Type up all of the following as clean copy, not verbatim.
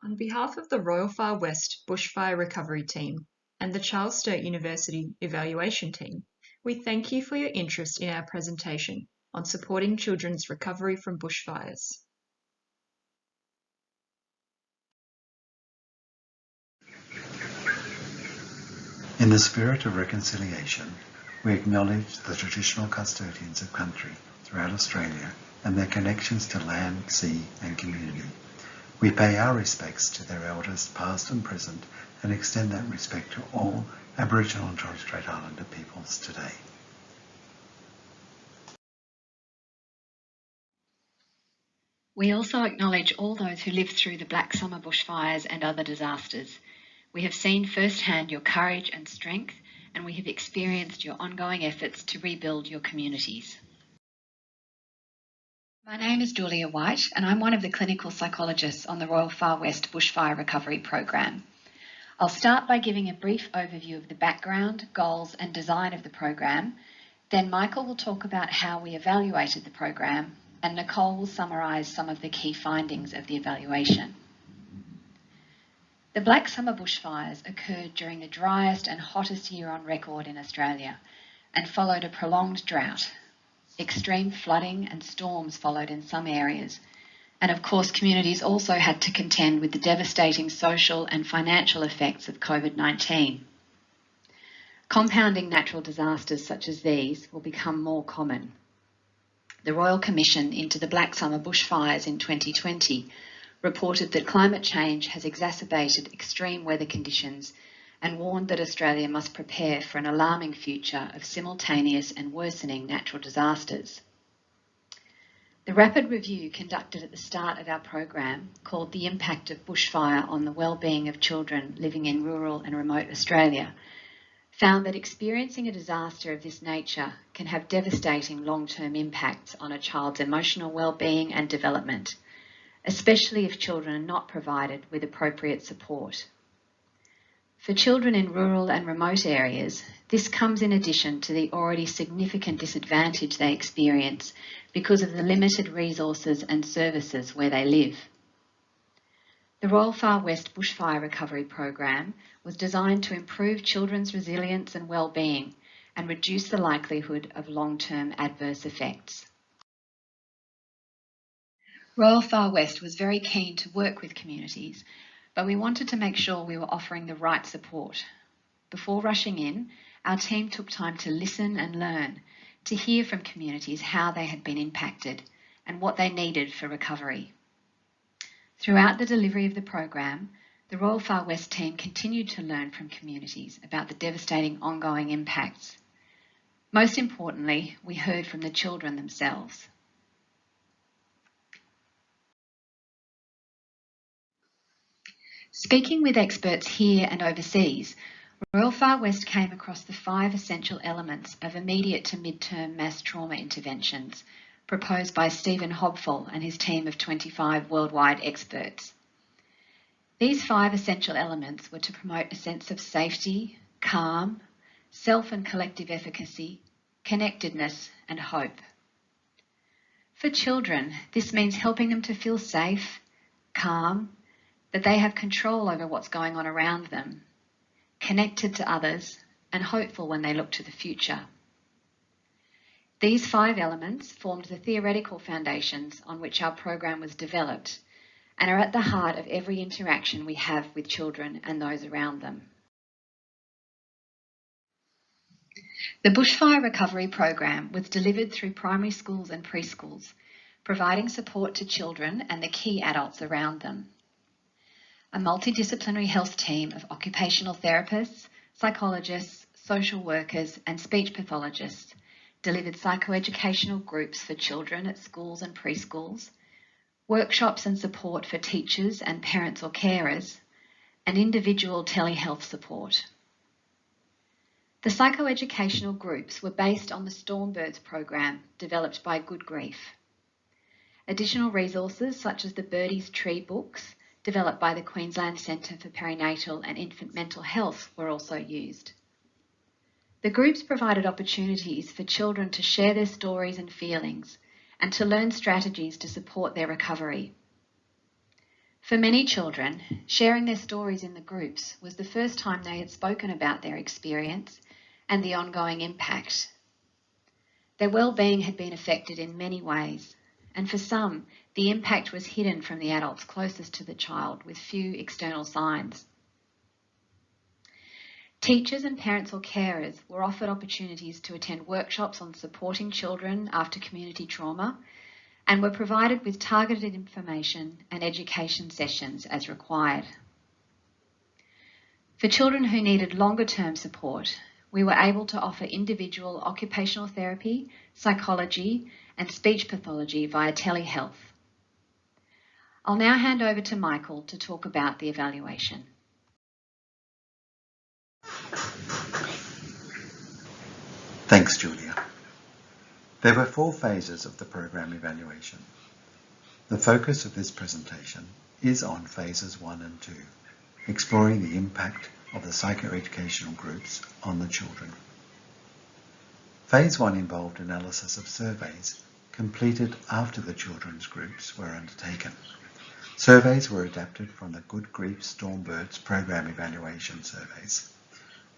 On behalf of the Royal Far West Bushfire Recovery Team and the Charles Sturt University Evaluation Team, we thank you for your interest in our presentation on supporting children's recovery from bushfires. In the spirit of reconciliation, we acknowledge the traditional custodians of country throughout Australia and their connections to land, sea and community. We pay our respects to their elders past and present and extend that respect to all Aboriginal and Torres Strait Islander peoples today. We also acknowledge all those who lived through the Black Summer bushfires and other disasters. We have seen firsthand your courage and strength, and we have experienced your ongoing efforts to rebuild your communities. My name is Julia White, and I'm one of the clinical psychologists on the Royal Far West Bushfire Recovery Program. I'll start by giving a brief overview of the background, goals and design of the program. Then Michael will talk about how we evaluated the program, and Nicole will summarise some of the key findings of the evaluation. The Black Summer bushfires occurred during the driest and hottest year on record in Australia and followed a prolonged drought. Extreme flooding and storms followed in some areas, and of course communities also had to contend with the devastating social and financial effects of COVID-19. Compounding natural disasters such as these will become more common. The Royal Commission into the Black Summer bushfires in 2020 reported that climate change has exacerbated extreme weather conditions and warned that Australia must prepare for an alarming future of simultaneous and worsening natural disasters. The rapid review conducted at the start of our program, called The Impact of Bushfire on the Wellbeing of Children Living in Rural and Remote Australia, found that experiencing a disaster of this nature can have devastating long-term impacts on a child's emotional well-being and development, especially if children are not provided with appropriate support. For children in rural and remote areas, this comes in addition to the already significant disadvantage they experience because of the limited resources and services where they live. The Royal Far West Bushfire Recovery Program was designed to improve children's resilience and well-being and reduce the likelihood of long-term adverse effects. Royal Far West was very keen to work with communities, but we wanted to make sure we were offering the right support. Before rushing in, our team took time to listen and learn, to hear from communities how they had been impacted and what they needed for recovery. Throughout the delivery of the program, the Royal Far West team continued to learn from communities about the devastating ongoing impacts. Most importantly, we heard from the children themselves. Speaking with experts here and overseas, Royal Far West came across the 5 essential elements of immediate to mid-term mass trauma interventions proposed by Stephen Hobfall and his team of 25 worldwide experts. These 5 essential elements were to promote a sense of safety, calm, self and collective efficacy, connectedness and hope. For children, this means helping them to feel safe, calm, that they have control over what's going on around them, connected to others, and hopeful when they look to the future. These 5 elements formed the theoretical foundations on which our program was developed and are at the heart of every interaction we have with children and those around them. The Bushfire Recovery Program was delivered through primary schools and preschools, providing support to children and the key adults around them. A multidisciplinary health team of occupational therapists, psychologists, social workers and speech pathologists delivered psychoeducational groups for children at schools and preschools, workshops and support for teachers and parents or carers, and individual telehealth support. The psychoeducational groups were based on the Stormbirds program developed by Good Grief. Additional resources such as the Birdies Tree books developed by the Queensland Centre for Perinatal and Infant Mental Health were also used. The groups provided opportunities for children to share their stories and feelings and to learn strategies to support their recovery. For many children, sharing their stories in the groups was the first time they had spoken about their experience and the ongoing impact. Their well-being had been affected in many ways, and for some, the impact was hidden from the adults closest to the child with few external signs. Teachers and parents or carers were offered opportunities to attend workshops on supporting children after community trauma and were provided with targeted information and education sessions as required. For children who needed longer-term support, we were able to offer individual occupational therapy, psychology, and speech pathology via telehealth. I'll now hand over to Michael to talk about the evaluation. Thanks, Julia. There were 4 phases of the program evaluation. The focus of this presentation is on phases 1 and 2, exploring the impact of the psychoeducational groups on the children. Phase 1 involved analysis of surveys completed after the children's groups were undertaken. Surveys were adapted from the Good Grief Stormbirds program evaluation surveys.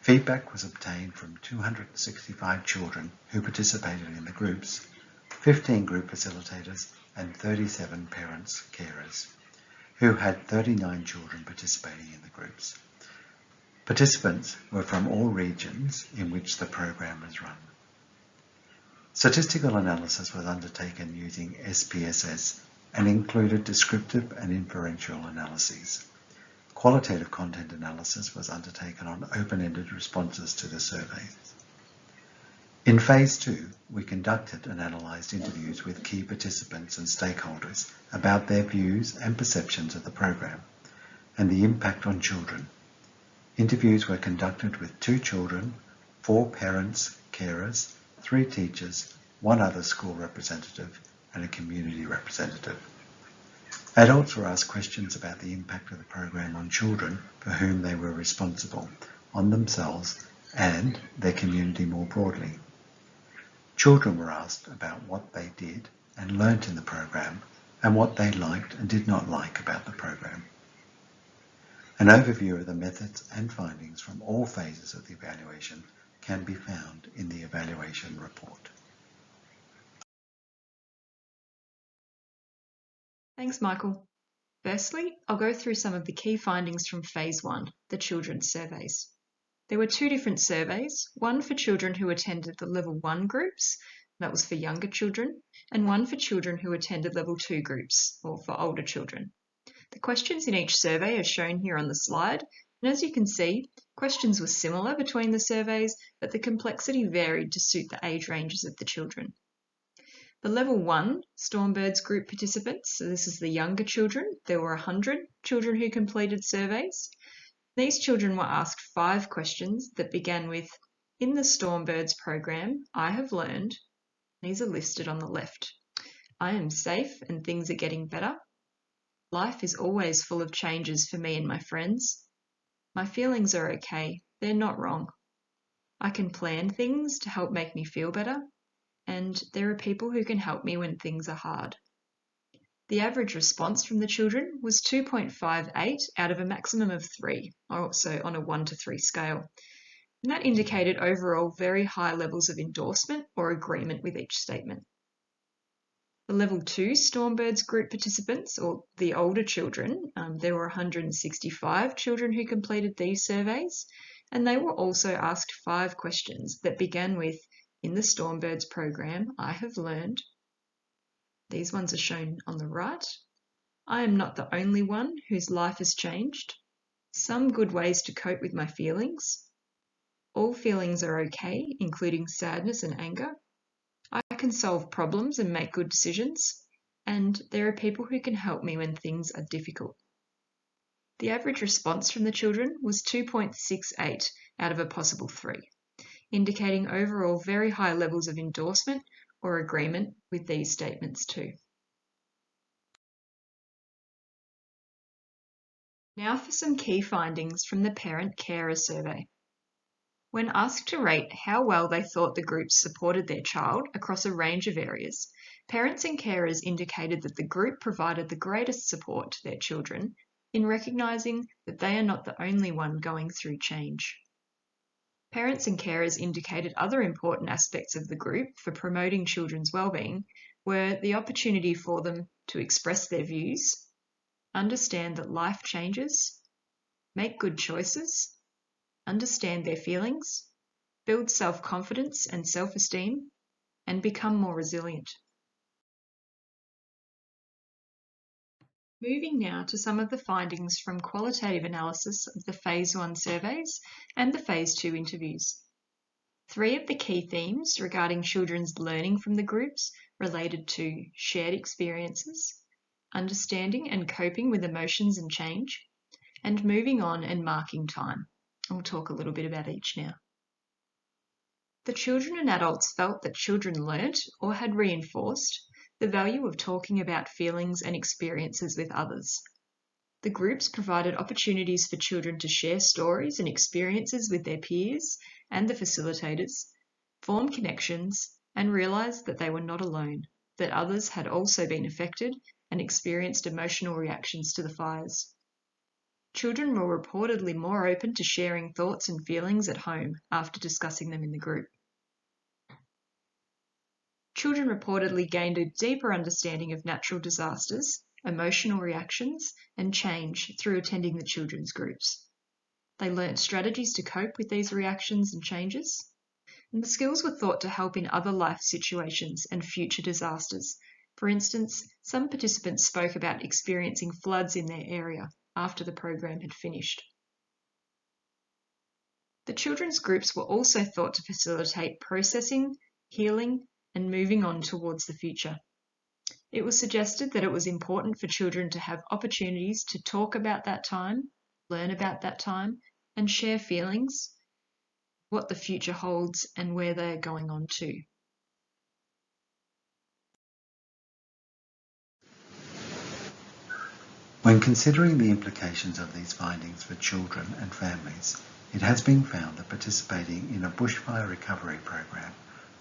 Feedback was obtained from 265 children who participated in the groups, 15 group facilitators and 37 parents, carers, who had 39 children participating in the groups. Participants were from all regions in which the program was run. Statistical analysis was undertaken using SPSS and included descriptive and inferential analyses. Qualitative content analysis was undertaken on open-ended responses to the surveys. In Phase 2, we conducted and analysed interviews with key participants and stakeholders about their views and perceptions of the program and the impact on children. Interviews were conducted with 2 children, 4 parents, carers, 3 teachers, 1 other school representative and a community representative. Adults were asked questions about the impact of the program on children for whom they were responsible, on themselves and their community more broadly. Children were asked about what they did and learnt in the program and what they liked and did not like about the program. An overview of the methods and findings from all phases of the evaluation can be found in the evaluation report. Thanks, Michael. Firstly, I'll go through some of the key findings from Phase 1, the children's surveys. There were 2 different surveys, one for children who attended the Level 1 groups, that was for younger children, and one for children who attended Level 2 groups, or for older children. The questions in each survey are shown here on the slide, and as you can see, questions were similar between the surveys, but the complexity varied to suit the age ranges of the children. The Level 1 Stormbirds group participants, so this is the younger children, there were 100 children who completed surveys. These children were asked 5 questions that began with, in the Stormbirds program, I have learned, these are listed on the left. I am safe and things are getting better. Life is always full of changes for me and my friends. My feelings are okay, they're not wrong. I can plan things to help make me feel better. And there are people who can help me when things are hard. The average response from the children was 2.58 out of a maximum of 3, also on a 1 to 3 scale. And that indicated overall very high levels of endorsement or agreement with each statement. The Level 2 Stormbirds group participants, or the older children, there were 165 children who completed these surveys, and they were also asked 5 questions that began with, in the Stormbirds program, I have learned. These ones are shown on the right. I am not the only one whose life has changed. Some good ways to cope with my feelings. All feelings are okay, including sadness and anger. I can solve problems and make good decisions. And there are people who can help me when things are difficult. The average response from the children was 2.68 out of a possible 3. Indicating overall very high levels of endorsement or agreement with these statements too. Now for some key findings from the Parent Carer Survey. When asked to rate how well they thought the groups supported their child across a range of areas, parents and carers indicated that the group provided the greatest support to their children in recognising that they are not the only one going through change. Parents and carers indicated other important aspects of the group for promoting children's wellbeing were the opportunity for them to express their views, understand that life changes, make good choices, understand their feelings, build self-confidence and self-esteem, and become more resilient. Moving now to some of the findings from qualitative analysis of the Phase 1 surveys and the Phase 2 interviews. 3 of the key themes regarding children's learning from the groups related to shared experiences, understanding and coping with emotions and change, and moving on and marking time. I'll talk a little bit about each now. The children and adults felt that children learnt or had reinforced the value of talking about feelings and experiences with others. The groups provided opportunities for children to share stories and experiences with their peers and the facilitators, form connections, and realise that they were not alone, that others had also been affected and experienced emotional reactions to the fires. Children were reportedly more open to sharing thoughts and feelings at home after discussing them in the group. Children reportedly gained a deeper understanding of natural disasters, emotional reactions, and change through attending the children's groups. They learnt strategies to cope with these reactions and changes, and the skills were thought to help in other life situations and future disasters. For instance, some participants spoke about experiencing floods in their area after the program had finished. The children's groups were also thought to facilitate processing, healing, and moving on towards the future. It was suggested that it was important for children to have opportunities to talk about that time, learn about that time, and share feelings, what the future holds, and where they are going on to. When considering the implications of these findings for children and families, it has been found that participating in a bushfire recovery program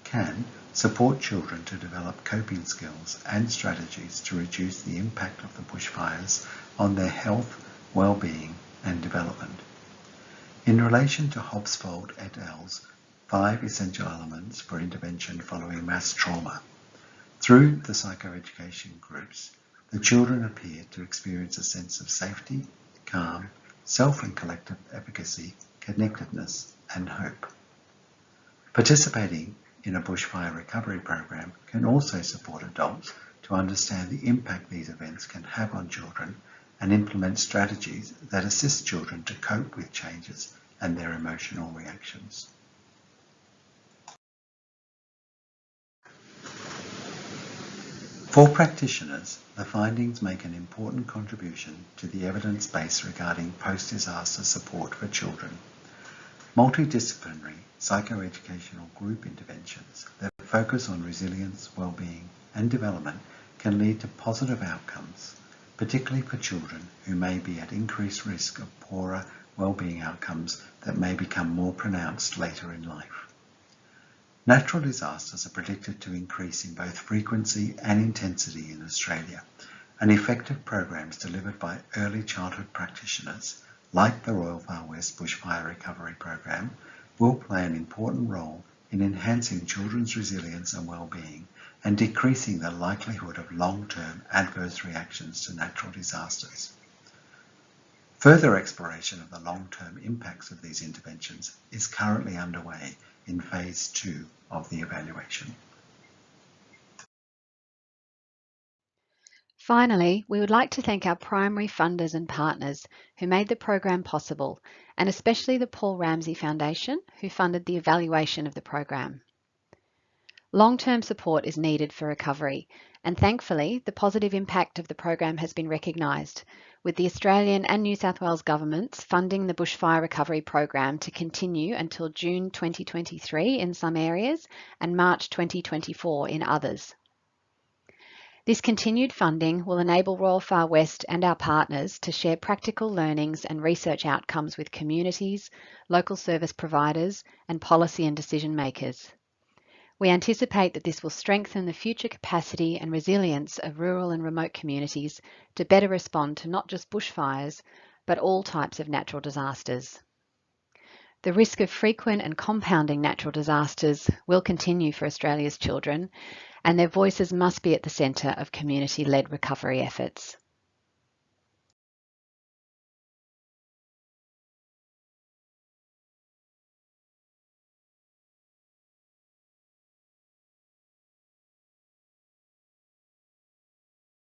can support children to develop coping skills and strategies to reduce the impact of the bushfires on their health, well-being and development. In relation to Hobsfold et al.'s 5 essential elements for intervention following mass trauma, through the psychoeducation groups, the children appeared to experience a sense of safety, calm, self and collective efficacy, connectedness and hope. Participating in a bushfire recovery program can also support adults to understand the impact these events can have on children and implement strategies that assist children to cope with changes and their emotional reactions. For practitioners, the findings make an important contribution to the evidence base regarding post-disaster support for children. Multidisciplinary psychoeducational group interventions that focus on resilience, well-being and development can lead to positive outcomes, particularly for children who may be at increased risk of poorer well-being outcomes that may become more pronounced later in life. Natural disasters are predicted to increase in both frequency and intensity in Australia, and effective programs delivered by early childhood practitioners, like the Royal Far West Bushfire Recovery Program, will play an important role in enhancing children's resilience and well-being and decreasing the likelihood of long-term adverse reactions to natural disasters. Further exploration of the long-term impacts of these interventions is currently underway in Phase 2 of the evaluation. Finally, we would like to thank our primary funders and partners who made the program possible, and especially the Paul Ramsay Foundation, who funded the evaluation of the program. Long-term support is needed for recovery, and thankfully, the positive impact of the program has been recognised, with the Australian and New South Wales governments funding the bushfire recovery program to continue until June 2023 in some areas and March 2024 in others. This continued funding will enable Royal Far West and our partners to share practical learnings and research outcomes with communities, local service providers, and policy and decision makers. We anticipate that this will strengthen the future capacity and resilience of rural and remote communities to better respond to not just bushfires, but all types of natural disasters. The risk of frequent and compounding natural disasters will continue for Australia's children, and their voices must be at the centre of community-led recovery efforts.